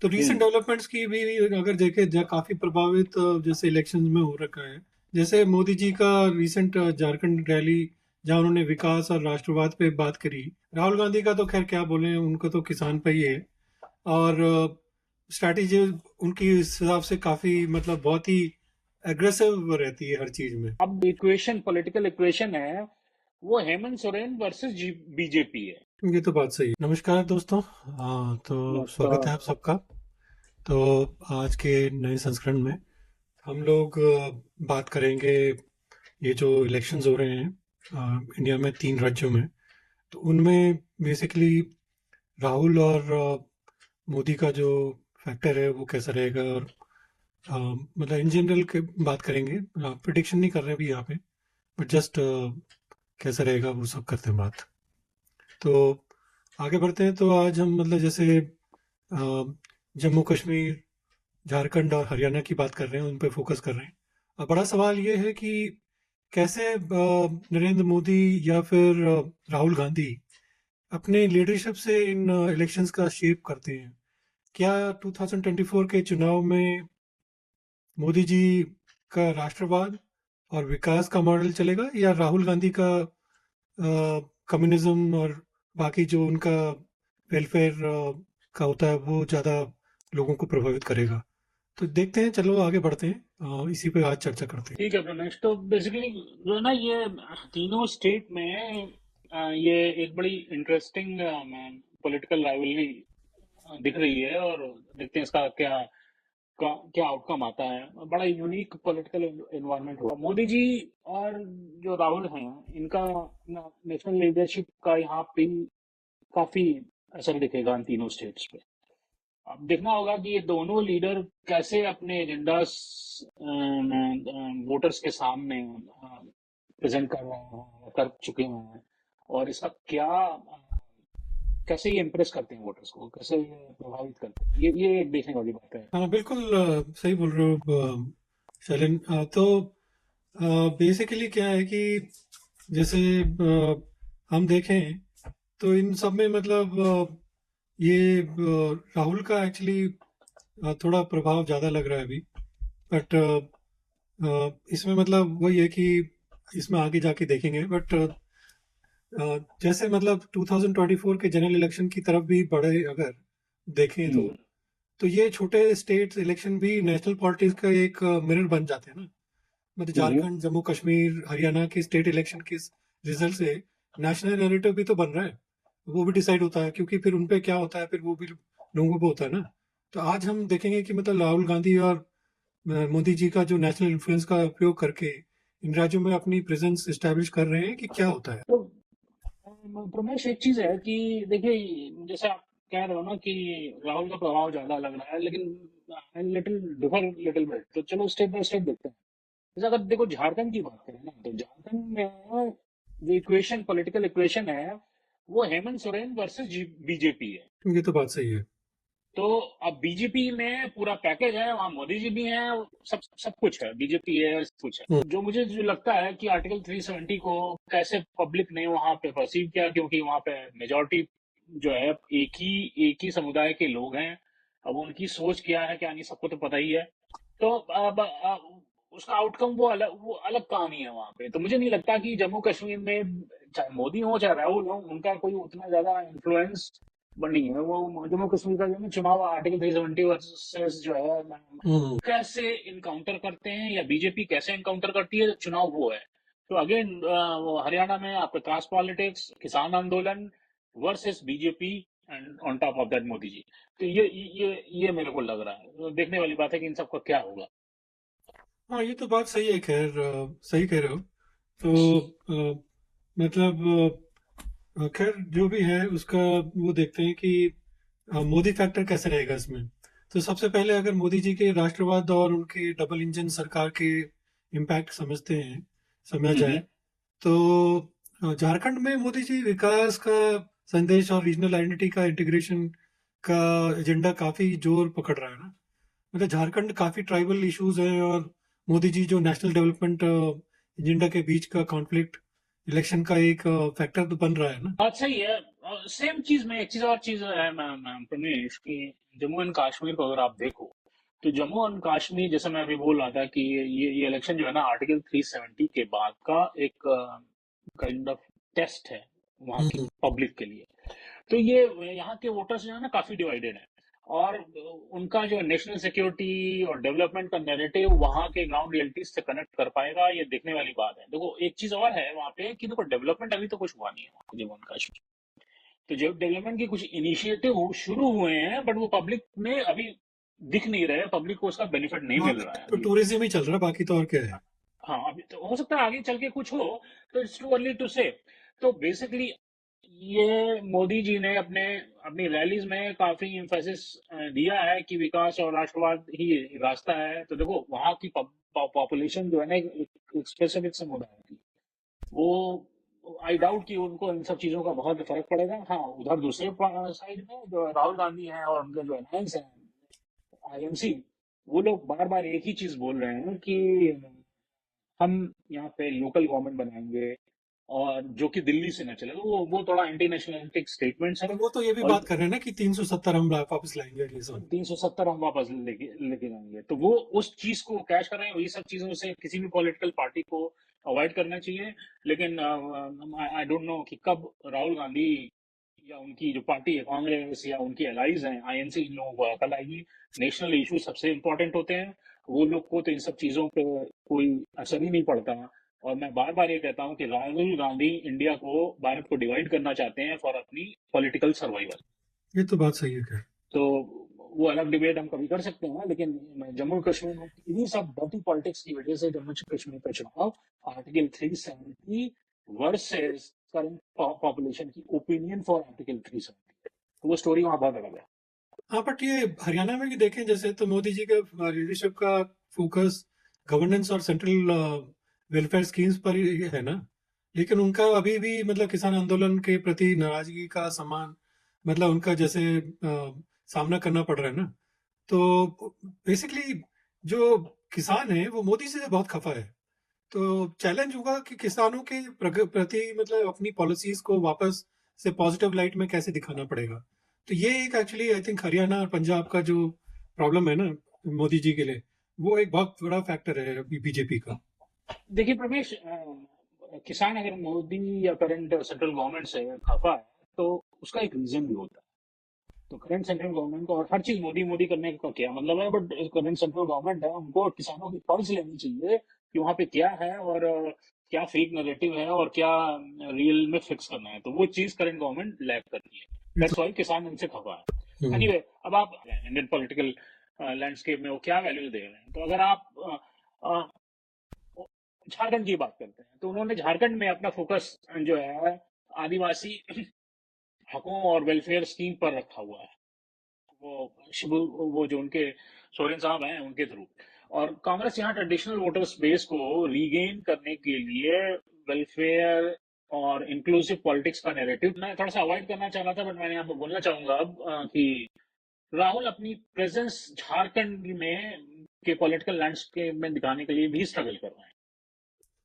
तो रीसेंट हम्म। डेवलपमेंट्स की भी अगर देखें काफी प्रभावित जैसे इलेक्शंस में हो रखा है। जैसे मोदी जी का रीसेंट झारखंड रैली, जहां उन्होंने विकास और राष्ट्रवाद पे बात करी। राहुल गांधी का तो खैर क्या बोले, उनको तो किसान पे ही है। और स्ट्रैटेजी उनकी इस हिसाब से काफी मतलब बहुत ही एग्रेसिव रहती है हर चीज में। अब इक्वेशन, पॉलिटिकल इक्वेशन है, वो हेमंत सोरेन वर्सेस बीजेपी है। ये तो बात सही है। नमस्कार दोस्तों। तो स्वागत है नमस्कार। आप सबका। तो आज के नए संस्करण में हम लोग बात करेंगे ये जो इलेक्शंस हो रहे हैं इंडिया में 3 राज्यों में। तो उनमें बेसिकली राहुल और मोदी का जो फैक्टर है वो कैसा रहेगा। और मतलब इन जनरल के बात करेंगे, प्रिडिक्शन नहीं कर रहे अभी यहाँ पे, बट जस्ट कैसा रहेगा वो सब करते हैं बात। तो आगे बढ़ते हैं। तो आज हम मतलब जैसे जम्मू कश्मीर, झारखंड और हरियाणा की बात कर रहे हैं, उन पे फोकस कर रहे हैं। अब बड़ा सवाल ये है कि कैसे नरेंद्र मोदी या फिर राहुल गांधी अपने लीडरशिप से इन इलेक्शंस का शेप करते हैं। क्या 2024 के चुनाव में मोदी जी का राष्ट्रवाद और विकास का मॉडल चलेगा, या राहुल गांधी का कम्युनिज्म और बाकी जो उनका वेलफेयर का होता है वो ज़्यादा लोगों को प्रभावित करेगा। तो देखते हैं, चलो आगे बढ़ते हैं, इसी पे आज चर्चा करते हैं। ठीक है प्रमेश, तो बेसिकली जो है ना, ये तीनों स्टेट में ये एक बड़ी इंटरेस्टिंग पॉलिटिकल राइवलरी दिख रही है, और देखते हैं इसका क्या आउटकम आता है। बड़ा यूनिक पॉलिटिकल एनवायरनमेंट हुआ। मोदी जी और जो राहुल हैं, इनका नेशनल लीडरशिप का यहाँ पे काफी असर दिखेगा इन तीनों स्टेट्स पे। अब देखना होगा कि ये दोनों लीडर कैसे अपने एजेंडा वोटर्स के सामने प्रेजेंट कर रहे हैं, कर चुके हैं, और इसका कैसे ये इम्प्रेस करते हैं वोटर्स को, कैसे ये प्रभावित करते हैं, ये एक देखने वाली बात है। हाँ बिल्कुल, सही बोल रहे हो शैलेन। तो बेसिकली क्या है कि जैसे हम देखें तो इन सब में मतलब ये राहुल का एक्चुअली थोड़ा प्रभाव ज़्यादा लग रहा है अभी। बट इसमें मतलब वही है कि इसमें आगे जाके देखेंगे। बट जैसे मतलब 2024 के जनरल इलेक्शन की तरफ भी बढ़े अगर देखें हम्म। तो ये छोटे स्टेट इलेक्शन भी नेशनल पॉलिटिक्स का एक मिरर बन जाते हैं ना। मतलब हम्म। झारखंड, जम्मू कश्मीर, हरियाणा के स्टेट इलेक्शन के रिजल्ट से नेशनल नैरेटिव भी तो बन रहा है। वो भी डिसाइड होता है, क्योंकि फिर उन पे क्या होता है फिर वो भी लोगों को होता है ना। तो आज हम देखेंगे कि मतलब राहुल गांधी और मोदी जी का जो नेशनल इन्फ्लुएंस का उपयोग करके इन राज्यों में अपनी प्रेजेंस एस्टेब्लिश कर रहे हैं कि क्या होता है। तो प्रमेश, एक चीज है कि देखिए, जैसे आप कह रहे हो ना कि राहुल का प्रभाव ज्यादा लग रहा है, लेकिन लिटिल डिफर लिटिल बिट, तो चलो स्टेप बाय स्टेप देखते हैं। जैसे अगर देखो झारखंड की बात करें ना, तो झारखंड में जो इक्वेशन, पॉलिटिकल इक्वेशन है, वो हेमंत सोरेन वर्सेस बीजेपी है। ये तो बात सही है। तो अब बीजेपी में पूरा पैकेज है, वहां मोदी जी भी हैं, सब सब कुछ है, बीजेपी है, सब कुछ है। हम्म, जो मुझे जो लगता है कि आर्टिकल 370 को कैसे पब्लिक ने वहां पे परसीव किया, क्योंकि वहां पे मेजोरिटी जो है एक ही समुदाय के लोग हैं। अब उनकी सोच क्या है, क्या नहीं, सबको तो पता ही है। तो उसका आउटकम वो अलग कहानी है वहां पे। तो मुझे नहीं लगता कि जम्मू कश्मीर में चाहे मोदी हो चाहे राहुल हो, उनका कोई उतना ज्यादा इन्फ्लुएंस नहीं है। वो जम्मू कश्मीर का जो है ना चुनाव, आर्टिकल 370 वर्सेस जो है, हम्म। कैसे इनकाउंटर करते हैं या बीजेपी कैसे इनकाउंटर करती है, चुनाव वो है। तो अगेन हरियाणा में आपका कास्ट पॉलिटिक्स, किसान आंदोलन versus BJP, and on top of that Modi ji. तो ये मेरे को लग रहा है, तो देखने वाली बात है कि इन सबका क्या होगा। हाँ ये तो बात सही है। खैर सही कह रहे हो। तो मतलब खैर जो भी है उसका वो देखते हैं कि मोदी फैक्टर कैसे रहेगा इसमें। तो सबसे पहले अगर मोदी जी के राष्ट्रवाद और उनके डबल इंजन सरकार के इम्पैक्ट समझा जाए, हम्म। तो झारखंड में मोदी जी विकास का संदेश और रीजनल आइडेंटिटी का इंटीग्रेशन का एजेंडा काफी जोर पकड़ रहा है ना। मतलब झारखंड काफी ट्राइबल इश्यूज है, और मोदी जी जो नेशनल डेवलपमेंट एजेंडा के बीच का कॉन्फ्लिक्ट इलेक्शन का एक फैक्टर तो बन रहा है ना। बात सही है। सेम चीज में एक चीज और चीज है प्रमेश की, जम्मू एंड कश्मीर को अगर आप देखो, तो जम्मू एंड कश्मीर, जैसे मैं अभी बोल रहा था कि ये इलेक्शन जो है ना आर्टिकल 370 के बाद का एक काइंड ऑफ टेस्ट है वहाँ की हम्म, पब्लिक के लिए। तो ये यहाँ के वोटर्स जो है ना काफी डिवाइडेड है, और उनका जो नेशनल सिक्योरिटी और डेवलपमेंट का नैरेटिव वहाँ के ग्राउंड रियलिटीज से कनेक्ट कर पाएगा, ये देखने वाली बात है। देखो एक चीज और है वहाँ पे कि देखो डेवलपमेंट अभी तो कुछ हुआ नहीं है वहाँ पे जम्मू एंड कश्मीर। तो जब डेवलपमेंट के कुछ इनिशिएटिव शुरू हुए हैं, बट वो पब्लिक में अभी दिख नहीं रहे, पब्लिक को उसका बेनिफिट नहीं वहाँ मिल रहा पे है तो अभी। टूरिज्म ही चल रहा है, बाकी तो और क्या है। हाँ, अभी तो हो सकता है आगे चल के कुछ हो, तो इट्स टू अर्ली टू से। तो बेसिकली ये मोदी जी ने अपने अपनी रैलीज में काफी एम्फेसिस दिया है कि विकास और राष्ट्रवाद ही रास्ता है। तो देखो वहाँ की पॉपुलेशन जो है ना एक स्पेसिफिक समुदाय की, वो आई डाउट कि उनको इन सब चीजों का बहुत फर्क पड़ेगा। हाँ, उधर दूसरे साइड में जो राहुल गांधी हैं और उनके जो अलायंस हैं, आईएमसी, वो लोग बार बार एक ही चीज बोल रहे हैं कि हम यहाँ पे लोकल गवर्नमेंट बनाएंगे, और जो कि दिल्ली से न चले। तो वो थोड़ा एंटी नेशनलिस्टिक स्टेटमेंट्स है। और वो तो ये भी और बात कर रहे हैं ना कि 370 हम वापस लाएंगे अगले साल। 370 हम वापस लेके लेके जाएंगे, तो वो उस चीज को कैश कर रहे हैं। वही सब चीजों से किसी भी पॉलिटिकल पार्टी को अवॉइड करना चाहिए। लेकिन आई डोंट नो कि कब राहुल गांधी या उनकी जो पार्टी है कांग्रेस या उनकी एलाइज हैं आईएनसी, इन लोगों को अकल आएगी। नेशनल इशू सबसे इंपॉर्टेंट होते हैं, वो लोग को तो इन सब चीजों पे कोई असर ही नहीं पड़ता। और मैं बार बार ये कहता हूँ कि राहुल गांधी इंडिया को, भारत को डिवाइड करना चाहते हैं फॉर अपनी पॉलिटिकल सर्वाइवल। ये तो बात सही है खैर। तो वो अलग डिबेट हम कभी कर सकते हैं, लेकिन जम्मू कश्मीर में इन्हीं सब डर्टी पॉलिटिक्स की वजह से जम्मू कश्मीर का चुनाव आर्टिकल 370 वर्सेस करंट पॉपुलेशन की ओपिनियन फॉर आर्टिकल 370, तो वो स्टोरी वहां बहुत अलग है। हाँ, बट ये हरियाणा में भी देखें जैसे, तो मोदी जी का लीडरशिप का फोकस गवर्नेंस और सेंट्रल वेलफेयर स्कीम्स पर ही है ना। लेकिन उनका अभी भी मतलब किसान आंदोलन के प्रति नाराजगी का समान, मतलब उनका जैसे सामना करना पड़ रहा है ना। तो बेसिकली जो किसान है वो मोदी से बहुत खफा है। तो चैलेंज होगा कि किसानों के प्रति मतलब अपनी पॉलिसीज को वापस से पॉजिटिव लाइट में कैसे दिखाना पड़ेगा। तो ये एक एक्चुअली आई थिंक हरियाणा और पंजाब का जो प्रॉब्लम है ना मोदी जी के लिए, वो एक बहुत बड़ा फैक्टर है अभी बीजेपी का। देखिए प्रमेश, किसान अगर मोदी या करंट सेंट्रल गवर्नमेंट से खफा है, तो उसका एक रीजन भी होता है। तो करंट सेंट्रल गवर्नमेंट को और हर चीज मोदी मोदी करने का क्या मतलब है, बट करंट सेंट्रल गवर्नमेंट है, उनको किसानों की पल्स लेनी चाहिए कि वहां पे क्या है, और क्या फेक नैरेटिव है, और क्या रियल में फिक्स करना है। तो वो चीज करंट गवर्नमेंट लैक कर रही है। ये तो दैट्स वाई किसान इनसे खफा है। हम्म, एनीवे, अब आप इंडियन पॉलिटिकल लैंडस्केप में वो क्या वैल्यू दे रहे हैं। तो अगर आप झारखंड की बात करते हैं, तो उन्होंने झारखंड में अपना फोकस जो है आदिवासी हकों और वेलफेयर स्कीम पर रखा हुआ है। वो शिबू, वो जो उनके सोरेन साहब हैं उनके थ्रू। और कांग्रेस यहाँ ट्रेडिशनल वोटर्स बेस को रीगेन करने के लिए वेलफेयर और इंक्लूसिव पॉलिटिक्स का नैरेटिव मैं थोड़ा सा अवॉइड करना चाह रहा था, बट मैंने यहाँ पे बोलना चाहूंगा अब कि राहुल अपनी प्रेजेंस झारखंड में के पॉलिटिकल लैंडस्केप में दिखाने के लिए भी स्ट्रगल कर रहे हैं।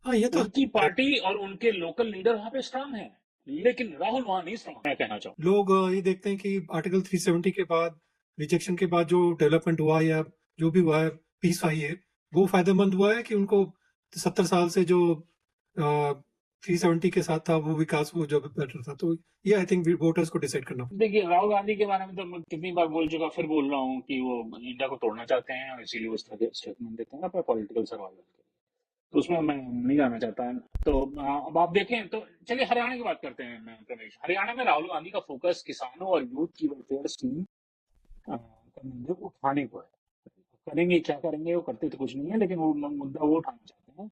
हाँ ये तो उनकी पार्टी और उनके लोकल लीडर वहां पे स्ट्रांग है, लेकिन राहुल वहां नहीं स्ट्रांग, मैं कहना चाहूँ। लोग ये देखते हैं कि आर्टिकल 370 के बाद, रिजेक्शन के बाद जो डेवलपमेंट हुआ या जो भी हुआ है, पीस आई है, वो फायदेमंद हुआ है कि उनको 70 साल से जो 370 के साथ था वो विकास वो जो बेटर था। तो ये आई थिंक वोटर्स को डिसाइड करना। देखिए राहुल गांधी के बारे में तो मैं कितनी बार बोल चुका, फिर बोल रहा हूँ कि वो इंडिया को तोड़ना चाहते हैं, और इसीलिए वो इस तरह के स्टेटमेंट देते हैं अपने पॉलिटिकल सर्वाइवल के लिए। तो उसमें मैं नहीं जाना चाहता। तो अब आप देखें तो चलिए हरियाणा की बात करते हैं। मैं रमेश, हरियाणा में राहुल गांधी का फोकस किसानों और यूथ की वेलफेयर स्कीम का मुद्दे को उठाने को है। करेंगे क्या करेंगे, वो करते तो कुछ नहीं है, लेकिन वो मुद्दा वो उठाना चाहते हैं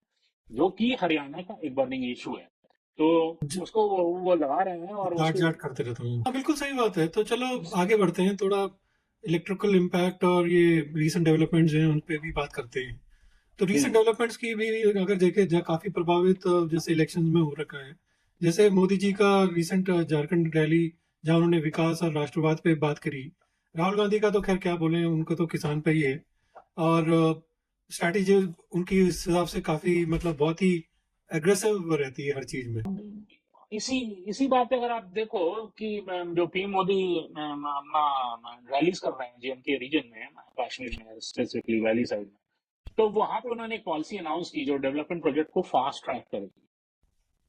जो कि हरियाणा का एक बर्निंग इशू है। तो उसको वो लगा रहे हैं, और जाट उसके जाट करते रहता हूँ। हाँ बिल्कुल सही बात है। तो चलो आगे बढ़ते हैं, थोड़ा इलेक्ट्रिकल इम्पैक्ट और ये रीसेंट डेवलपमेंट्स हैं उन पे भी बात करते हैं। तो रीसेंट हम्म डेवलपमेंट्स की भी अगर देखें, काफी प्रभावित जैसे इलेक्शंस में हो रखा है। जैसे मोदी जी का रिसेंट झारखंड रैली, जहां उन्होंने विकास और राष्ट्रवाद पे बात करी। राहुल गांधी का तो खैर क्या बोले, उनको तो किसान पे ही है। और स्ट्रैटेजी उनकी इस हिसाब से काफी मतलब बहुत ही एग्रेसिव रहती है हर चीज में। इसी इसी बात पे अगर आप देखो कि जो पीएम मोदी अपना रैलीज कर रहे हैं जेएंडके रीजन में, कश्मीर में स्पेसिफिकली वैली साइड में, तो वहां पे उन्होंने एक पॉलिसी अनाउंस की जो डेवलपमेंट प्रोजेक्ट को फास्ट ट्रैक करेगी,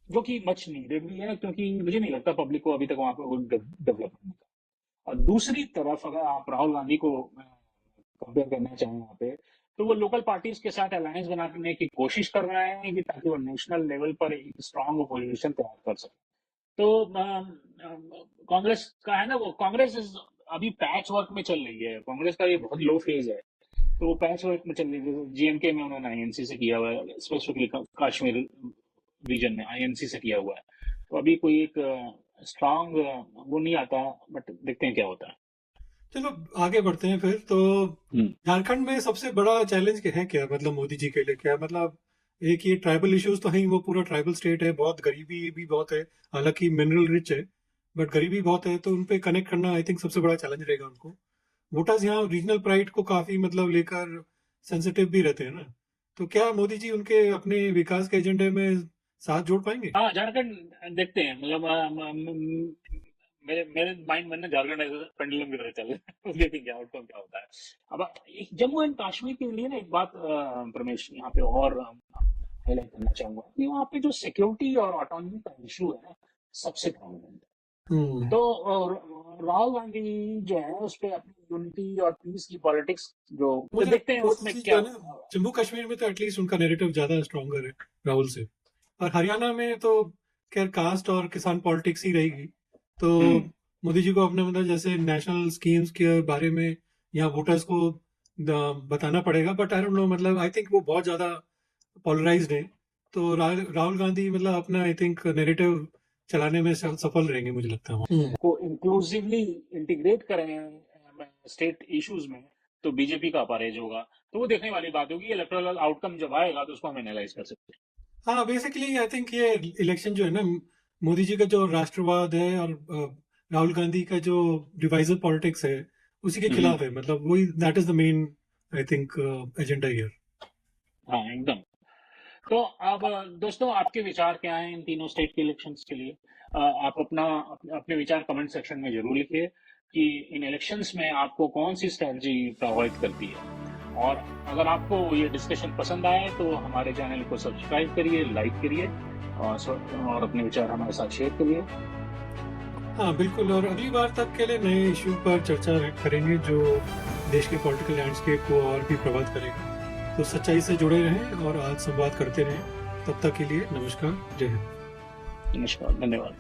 जो कि मच नीडेड भी है, क्योंकि मुझे नहीं लगता पब्लिक को अभी तक वहां पे डेवलपमेंट। और दूसरी तरफ अगर आप राहुल गांधी को कंपेयर करना चाहें यहाँ पे, तो वो लोकल पार्टीज के साथ अलायंस बनाने की कोशिश कर रहे हैं कि ताकि वो नेशनल लेवल पर एक स्ट्रांग अपोजिशन तैयार कर सके। तो कांग्रेस का है ना, वो कांग्रेस अभी पैच वर्क में चल रही है, कांग्रेस का ये बहुत लो फेज है। तो वो पैच वर्क में चल रही है, जीएमके में उन्होंने आईएनसी से किया हुआ है, स्पेसिफिकली कश्मीर रीजन में आईएनसी से किया हुआ है। तो अभी कोई एक स्ट्रांग वो नहीं आता, बट देखते हैं क्या होता है। चलो आगे बढ़ते हैं फिर। तो झारखंड में सबसे बड़ा चैलेंज है क्या, मतलब मोदी जी के लिए क्या, मतलब एक ये ट्राइबल इश्यूज तो है, वो पूरा ट्राइबल स्टेट है, बहुत गरीबी भी बहुत है, हालांकि मिनरल रिच है बट गरीबी बहुत है, तो उन पे कनेक्ट करना आई थिंक सबसे बड़ा चैलेंज रहेगा उनको। वोटर्स यहाँ रीजनल प्राइड को काफी मतलब लेकर सेंसिटिव भी रहते हैं ना, तो क्या मोदी जी उनके अपने विकास के एजेंडे में साथ जोड़ पाएंगे? हाँ, झारखंड देखते हैं, मतलब मेरे मेरे माइंड में ना झारखंड पेंडुलम की तरह चल रहा है। देखेंगे आउटकम क्या होता है। अब जम्मू एंड कश्मीर के लिए ना एक बात प्रमेश यहाँ पे और हाईलाइट करना चाहूंगा कि वहाँ पे जो सिक्योरिटी और ऑटोनॉमी का इशू है ना, सबसे प्रोमिनेंट है। तो राहुल गांधी जो है उस पे अपनी यूनिटी और पीस की पॉलिटिक्स जो, तो मुझे देखते हैं मोदी उसमें जी जो क्या। है ना, जम्मू कश्मीर में तो एटलीस्ट उनका नैरेटिव ज्यादा स्ट्रॉन्गर है राहुल से, और हरियाणा में तो खैर कास्ट और किसान पॉलिटिक्स ही रहेगी। तो हम्म मोदी जी को अपने मतलब जैसे नेशनल स्कीम्स के बारे में यहाँ वोटर्स को बताना पड़ेगा, बट आई डोंट नो, मतलब आई थिंक वो बहुत ज्यादा पोलराइज्ड है। तो राहुल गांधी मतलब अपना आई थिंक नैरेटिव चलाने में सफल रहेंगे मुझे लगता है। को इंक्लूसिवली इंटीग्रेट करें स्टेट इश्यूज में, तो बीजेपी का अपराजेय होगा। तो वो देखने वाली बात होगी, इलेक्टोरल आउटकम जब आएगा तो उसको हम एनालाइज कर सकते हैं। हाँ बेसिकली आई थिंक ये इलेक्शन जो है ना, मोदी जी का जो राष्ट्रवाद है और राहुल गांधी का जो डिवाइसिव पॉलिटिक्स है उसी के हम्म, खिलाफ है, मतलब वही that is the main I think agenda here. हाँ एकदम। तो अब दोस्तों, आपके विचार क्या हैं इन तीनों स्टेट के इलेक्शंस के लिए? आप अपने विचार कमेंट सेक्शन में जरूर लिखिए कि इन इलेक्शंस में आपको कौन सी स्ट्रेटजी प्रभावित करती है। और अगर आपको ये डिस्कशन पसंद आए तो हमारे चैनल को सब्सक्राइब करिए, लाइक करिए, और अपने विचार हमारे साथ शेयर करिए। हाँ बिल्कुल, और अगली बार तक के लिए नए इशू पर चर्चा करेंगे जो देश के पॉलिटिकल लैंडस्केप को और भी प्रभावित करेगा। तो सच्चाई से जुड़े रहें और आज संवाद करते रहें। तब तक के लिए नमस्कार, जय हिंद। नमस्कार, धन्यवाद।